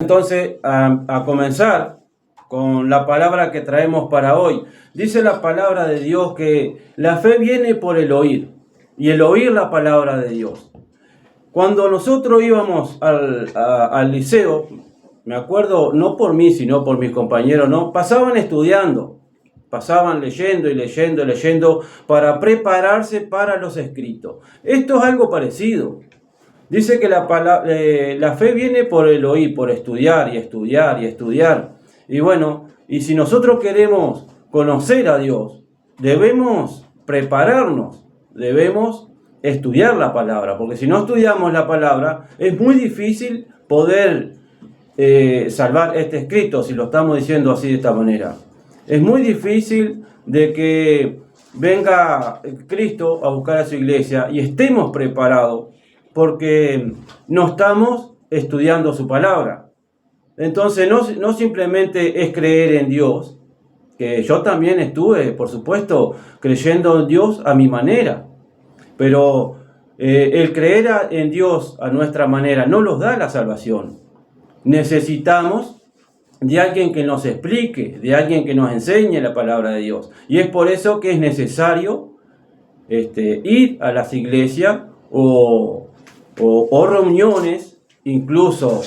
Entonces, a comenzar con la palabra que traemos para hoy. Dice la palabra de Dios que la fe viene por el oír, y el oír la palabra de Dios. Cuando nosotros íbamos al liceo, me acuerdo, no por mí, sino por mis compañeros, ¿no? Pasaban estudiando, pasaban leyendo y leyendo y leyendo para prepararse para los escritos. Esto es algo parecido. Dice que la fe viene por el oír, por estudiar y estudiar y estudiar. Y bueno, y si nosotros queremos conocer a Dios, debemos prepararnos, debemos estudiar la palabra, porque si no estudiamos la palabra, es muy difícil poder salvar este escrito, si lo estamos diciendo así de esta manera. Es muy difícil de que venga Cristo a buscar a su iglesia y estemos preparados, porque no estamos estudiando su palabra. Entonces no simplemente es creer en Dios, que yo también estuve, por supuesto, creyendo en Dios a mi manera, pero el creer en Dios a nuestra manera no nos da la salvación. Necesitamos de alguien que nos explique, de alguien que nos enseñe la palabra de Dios. Y es por eso que es necesario ir a las iglesias o reuniones, incluso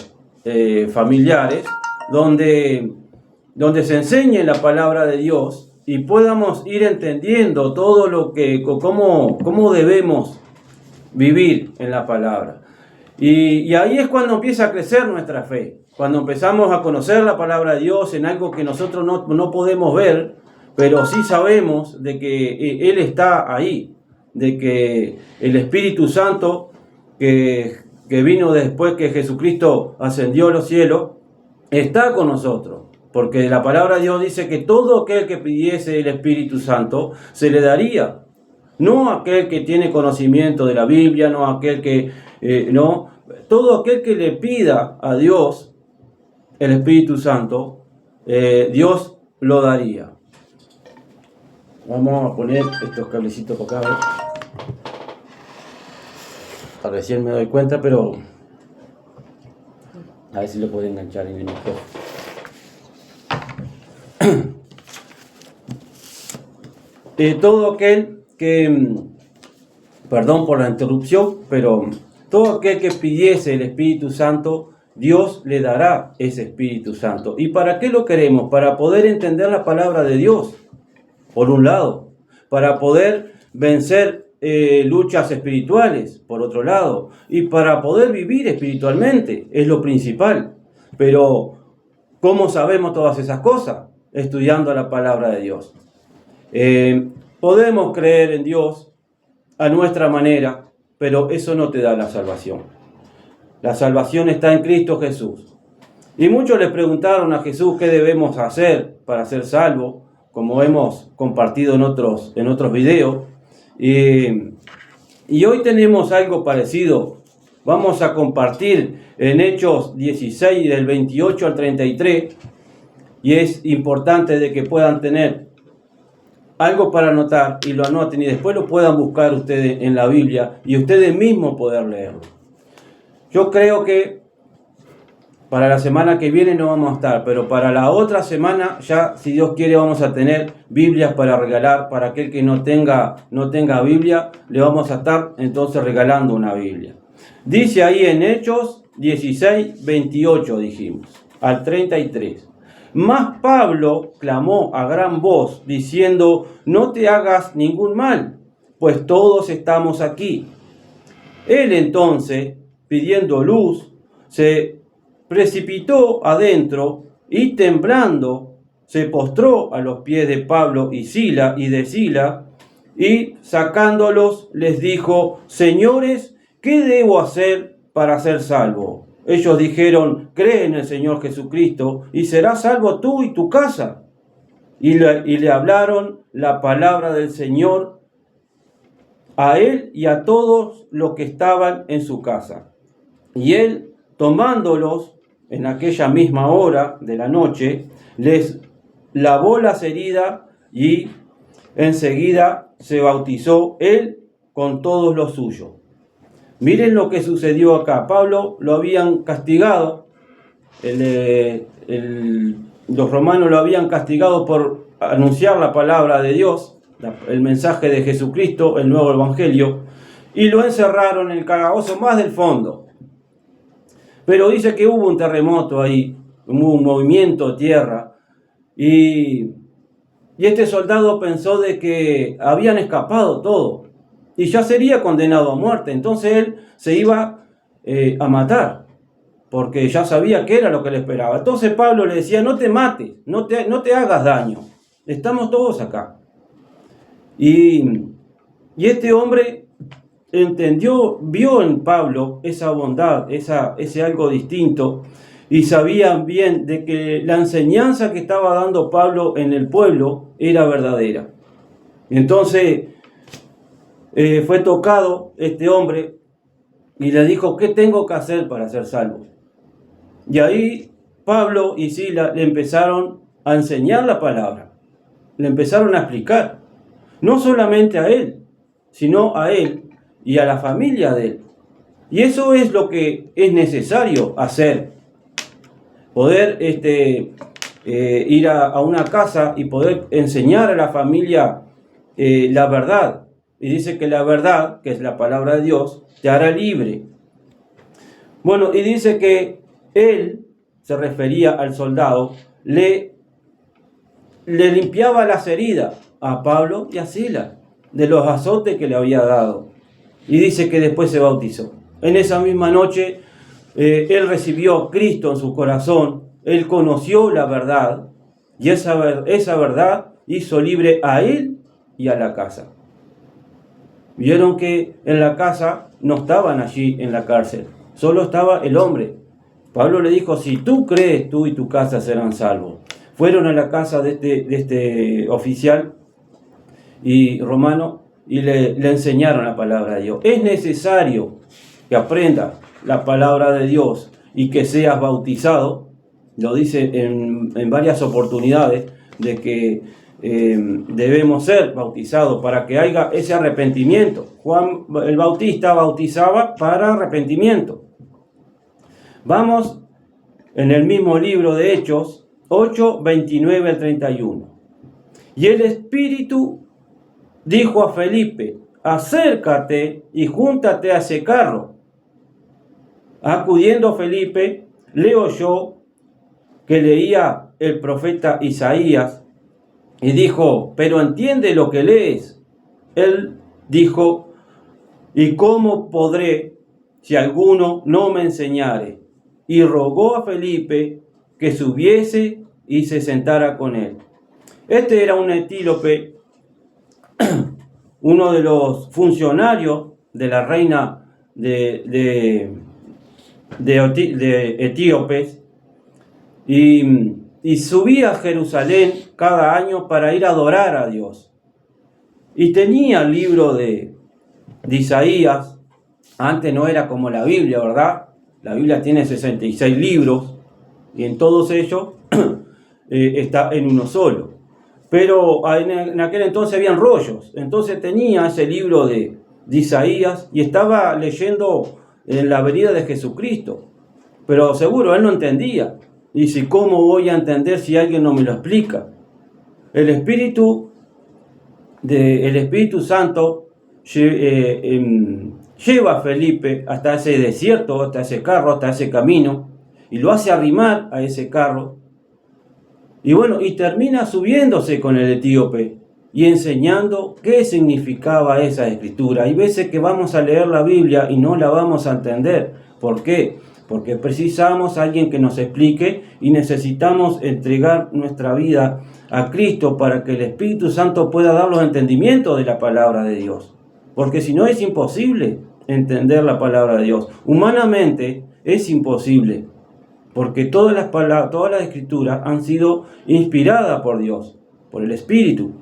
familiares, donde se enseñe la palabra de Dios y podamos ir entendiendo todo lo que, cómo debemos vivir en la palabra. Y ahí es cuando empieza a crecer nuestra fe, cuando empezamos a conocer la palabra de Dios en algo que nosotros no podemos ver, pero sí sabemos de que Él está ahí, de que el Espíritu Santo que vino después que Jesucristo ascendió a los cielos, está con nosotros. Porque la palabra de Dios dice que todo aquel que pidiese el Espíritu Santo se le daría. No aquel que tiene conocimiento de la Biblia, no aquel que... no, todo aquel que le pida a Dios el Espíritu Santo, Dios lo daría. Vamos a poner estos cablecitos por acá. Recién me doy cuenta, pero a ver si lo puedo enganchar en el micrófono. Todo aquel que, perdón por la interrupción, pero todo aquel que pidiese el Espíritu Santo, Dios le dará ese Espíritu Santo. ¿Y para qué lo queremos? Para poder entender la palabra de Dios, por un lado, para poder vencer luchas espirituales, por otro lado, y para poder vivir espiritualmente, es lo principal. Pero, ¿cómo sabemos todas esas cosas? Estudiando la palabra de Dios. Podemos creer en Dios a nuestra manera, pero eso no te da la salvación. La salvación está en Cristo Jesús. Y muchos le preguntaron a Jesús qué debemos hacer para ser salvos, como hemos compartido en otros videos. Y hoy tenemos algo parecido. Vamos a compartir en Hechos 16, del 28 al 33, y es importante de que puedan tener algo para anotar y lo anoten y después lo puedan buscar ustedes en la Biblia y ustedes mismos poder leerlo. Yo creo que para la semana que viene no vamos a estar, pero para la otra semana ya, si Dios quiere, vamos a tener Biblias para regalar. Para aquel que no tenga Biblia, le vamos a estar entonces regalando una Biblia. Dice ahí en Hechos 16, 28, dijimos, al 33. Mas Pablo clamó a gran voz, diciendo: no te hagas ningún mal, pues todos estamos aquí. Él entonces, pidiendo luz, se precipitó adentro y temblando se postró a los pies de Pablo y de Sila, y sacándolos les dijo: señores, ¿qué debo hacer para ser salvo? Ellos dijeron: cree en el Señor Jesucristo y serás salvo tú y tu casa. Y le hablaron la palabra del Señor a él y a todos los que estaban en su casa. Y él, tomándolos en aquella misma hora de la noche, les lavó las heridas y enseguida se bautizó él con todos los suyos. Miren lo que sucedió acá. Pablo lo habían castigado los romanos lo habían castigado por anunciar la palabra de Dios, el mensaje de Jesucristo, el nuevo evangelio, y lo encerraron en el calabozo más del fondo. Pero dice que hubo un terremoto ahí, hubo un movimiento de tierra, y este soldado pensó de que habían escapado todo, y ya sería condenado a muerte. Entonces él se iba a matar, porque ya sabía que era lo que le esperaba. Entonces Pablo le decía, no te mates, no te hagas daño, estamos todos acá. Y este hombre entendió, vio en Pablo esa bondad, ese algo distinto, y sabían bien de que la enseñanza que estaba dando Pablo en el pueblo era verdadera. Entonces fue tocado este hombre y le dijo, ¿qué tengo que hacer para ser salvo? Y ahí Pablo y Silas le empezaron a enseñar la palabra, le empezaron a explicar, no solamente a él, sino a él y a la familia de él. Y eso es lo que es necesario hacer, poder ir a una casa y poder enseñar a la familia la verdad. Y dice que la verdad, que es la palabra de Dios, te hará libre. Bueno, y dice que él, se refería al soldado, le limpiaba las heridas a Pablo y a Silas de los azotes que le había dado. Y dice que después se bautizó. En esa misma noche, él recibió a Cristo en su corazón, él conoció la verdad, y esa verdad hizo libre a él y a la casa. Vieron que en la casa no estaban allí en la cárcel, solo estaba el hombre. Pablo le dijo, si tú crees, tú y tu casa serán salvos. Fueron a la casa de este oficial y romano y le enseñaron la palabra de Dios. Es necesario que aprendas la palabra de Dios y que seas bautizado. Lo dice en varias oportunidades de que debemos ser bautizados para que haya ese arrepentimiento. Juan el Bautista bautizaba para arrepentimiento. Vamos en el mismo libro de Hechos 8, 29 al 31. Y el Espíritu dijo a Felipe, acércate y júntate a ese carro. Acudiendo Felipe, le oyó que leía el profeta Isaías y dijo, pero entiende lo que lees. Él dijo, ¿y cómo podré si alguno no me enseñare? Y rogó a Felipe que subiese y se sentara con él. Este era un etíope, uno de los funcionarios de la reina de Etíopes, y subía a Jerusalén cada año para ir a adorar a Dios. Y tenía el libro de Isaías. Antes no era como la Biblia, ¿verdad? La Biblia tiene 66 libros y en todos ellos está en uno solo. Pero en aquel entonces habían rollos. Entonces tenía ese libro de Isaías y estaba leyendo en la venida de Jesucristo. Pero seguro él no entendía. Dice, ¿cómo voy a entender si alguien no me lo explica? El Espíritu Santo lleva a Felipe hasta ese desierto, hasta ese carro, hasta ese camino, y lo hace arrimar a ese carro. Y bueno, y termina subiéndose con el etíope y enseñando qué significaba esa escritura. Hay veces que vamos a leer la Biblia y no la vamos a entender. ¿Por qué? Porque precisamos a alguien que nos explique y necesitamos entregar nuestra vida a Cristo para que el Espíritu Santo pueda dar los entendimientos de la palabra de Dios. Porque si no es imposible entender la palabra de Dios. Humanamente es imposible. Porque todas las escrituras han sido inspiradas por Dios, por el Espíritu.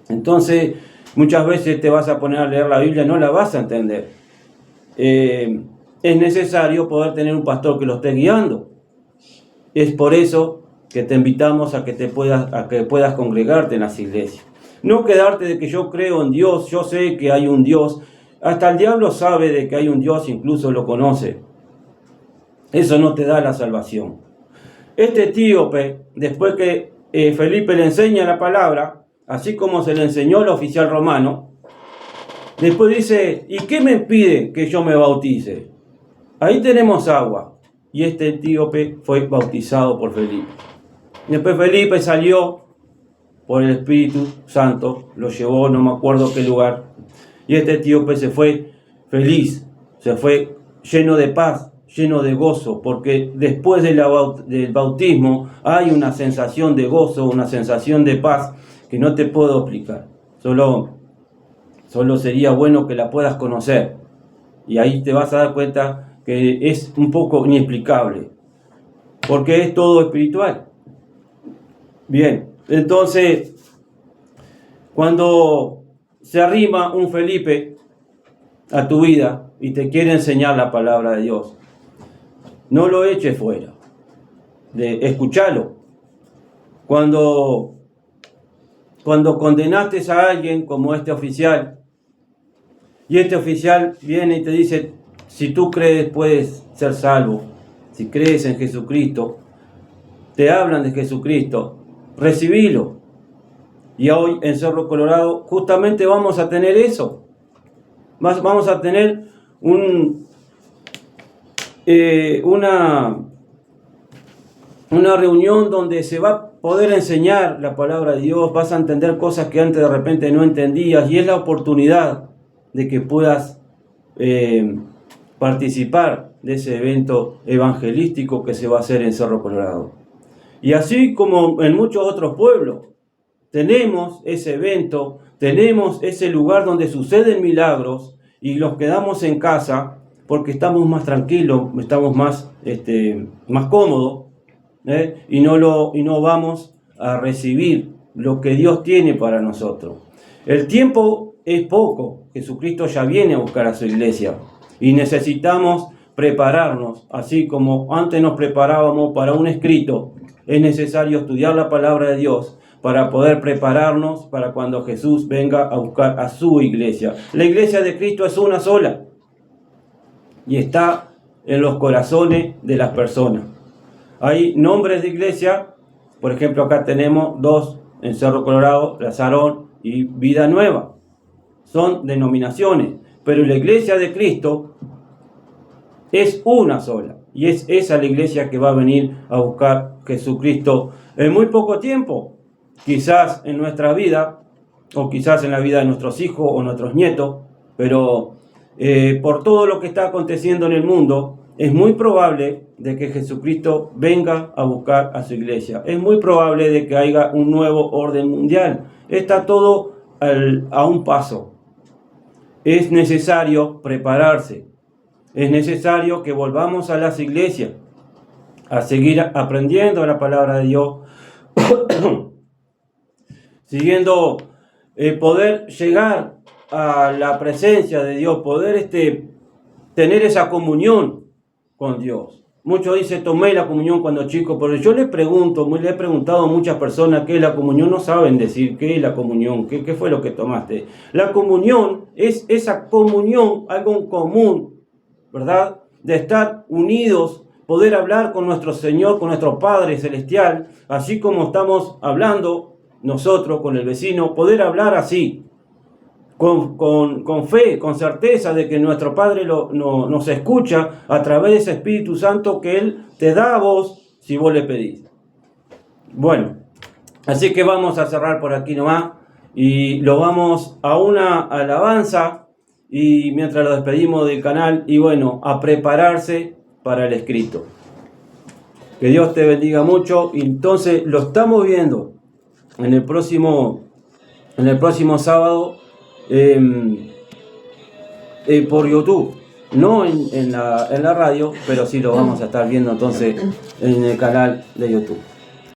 Entonces, muchas veces te vas a poner a leer la Biblia y no la vas a entender. Es necesario poder tener un pastor que lo esté guiando. Es por eso que te invitamos a que puedas congregarte en las iglesias. No quedarte de que yo creo en Dios, yo sé que hay un Dios. Hasta el diablo sabe de que hay un Dios, incluso lo conoce. Eso no te da la salvación. Este etíope, después que Felipe le enseña la palabra, así como se le enseñó al oficial romano, después dice, ¿y qué me impide que yo me bautice? Ahí tenemos agua. Y este etíope fue bautizado por Felipe. Después Felipe salió por el Espíritu Santo, lo llevó, no me acuerdo qué lugar. Y este etíope se fue feliz, se fue lleno de paz, lleno de gozo, porque después del bautismo hay una sensación de gozo, una sensación de paz que no te puedo explicar. Solo sería bueno que la puedas conocer. Y ahí te vas a dar cuenta que es un poco inexplicable, porque es todo espiritual. Bien, entonces, cuando se arrima un Felipe a tu vida y te quiere enseñar la palabra de Dios, no lo eches fuera, escúchalo. Cuando condenaste a alguien como este oficial, y este oficial viene y te dice, si tú crees puedes ser salvo, si crees en Jesucristo, te hablan de Jesucristo, recibilo. Y hoy en Cerro Colorado justamente vamos a tener eso. Vamos a tener una reunión donde se va a poder enseñar la palabra de Dios, vas a entender cosas que antes de repente no entendías, y es la oportunidad de que puedas participar de ese evento evangelístico que se va a hacer en Cerro Colorado. Y así como en muchos otros pueblos, tenemos ese evento, tenemos ese lugar donde suceden milagros y los quedamos en casa porque estamos más tranquilos, estamos más cómodos, y no vamos a recibir lo que Dios tiene para nosotros. El tiempo es poco, Jesucristo ya viene a buscar a su iglesia y necesitamos prepararnos, así como antes nos preparábamos para un escrito. Es necesario estudiar la palabra de Dios para poder prepararnos para cuando Jesús venga a buscar a su iglesia. La iglesia de Cristo es una sola y está en los corazones de las personas. Hay nombres de iglesia, por ejemplo acá tenemos dos en Cerro Colorado, La Sarón y Vida Nueva. Son denominaciones, pero la iglesia de Cristo es una sola. Y es esa la iglesia que va a venir a buscar Jesucristo en muy poco tiempo. Quizás en nuestra vida, o quizás en la vida de nuestros hijos o nuestros nietos, pero por todo lo que está aconteciendo en el mundo, es muy probable de que Jesucristo venga a buscar a su iglesia. Es muy probable de que haya un nuevo orden mundial. Está todo a un paso. Es necesario prepararse. Es necesario que volvamos a las iglesias, a seguir aprendiendo la palabra de Dios, siguiendo, poder llegar a la presencia de Dios, poder tener esa comunión con Dios. Muchos dicen, tomé la comunión cuando chico, pero yo le he preguntado a muchas personas qué es la comunión, no saben decir qué es la comunión, qué fue lo que tomaste. La comunión es esa comunión, algo en común, ¿verdad? De estar unidos, poder hablar con nuestro Señor, con nuestro Padre Celestial, así como estamos hablando nosotros con el vecino, poder hablar así, con fe, con certeza de que nuestro Padre nos escucha a través de ese Espíritu Santo que Él te da a vos si vos le pedís. Bueno, así que vamos a cerrar por aquí nomás y lo vamos a una alabanza y mientras lo despedimos del canal y bueno, a prepararse para el escrito. Que Dios te bendiga mucho y entonces lo estamos viendo en el próximo sábado por YouTube, no en la radio, pero sí lo vamos a estar viendo entonces en el canal de YouTube.